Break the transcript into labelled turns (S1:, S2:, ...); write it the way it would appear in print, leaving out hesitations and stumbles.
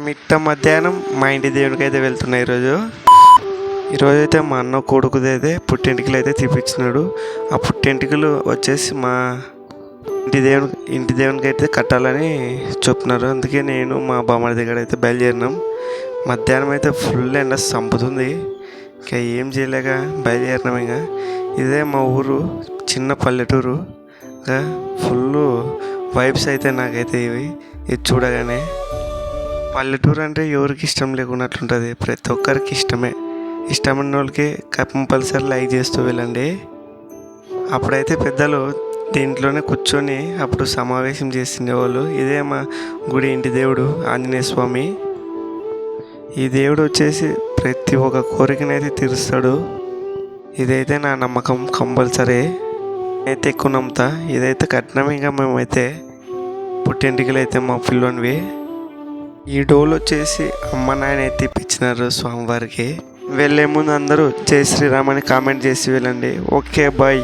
S1: మిట్ట మధ్యాహ్నం మా ఇంటి దేవునికి అయితే వెళ్తున్నా ఈరోజు అయితే మా అన్న కొడుకుది అయితే పుట్టెంటికలు అయితే తీపిచ్చినాడు. ఆ పుట్టెంటికలు వచ్చేసి మా ఇంటి దేవునికి అయితే కట్టాలని చెప్తున్నారు. అందుకే నేను మా బామ్మడి దగ్గర అయితే బయలుదేరినాం. మధ్యాహ్నం అయితే ఫుల్ ఎండ చంపుతుంది. ఇంకా ఏం చేయలేక బయలుదేరినాం. ఇంకా ఇదే మా ఊరు, చిన్న పల్లెటూరు. ఇంకా ఫుల్ వైబ్స్ అయితే నాకైతే ఇది చూడగానే. పల్లెటూరు అంటే ఎవరికి ఇష్టం లేకున్నట్లుంటుంది, ప్రతి ఒక్కరికి ఇష్టమే. ఇష్టమైన వాళ్ళకి కంపల్సరీ లైక్ చేస్తూ వెళ్ళండి. అప్పుడైతే పెద్దలు దీంట్లోనే కూర్చొని అప్పుడు సమావేశం చేస్తుండేవాళ్ళు. ఇదే మా గుడి ఇంటి దేవుడు ఆంజనేయ స్వామి. ఈ దేవుడు వచ్చేసి ప్రతి ఒక్క కోరికనైతే తీరుస్తాడు. ఇదైతే నా నమ్మకం కంపల్సరీ. నేనైతే ఎక్కువ నమ్ముతా. ఇదైతే కట్నం. ఇంకా మేమైతే పుట్టింటికలు అయితే మా పిల్లోనివి. ఈ డోలు వచ్చేసి అమ్మ నాయన అయితే ఇప్పించినారు స్వామివారికి. వెళ్ళే ముందు అందరూ జై శ్రీరామ్ అని కామెంట్ చేసి వెళ్ళండి. Okay bye.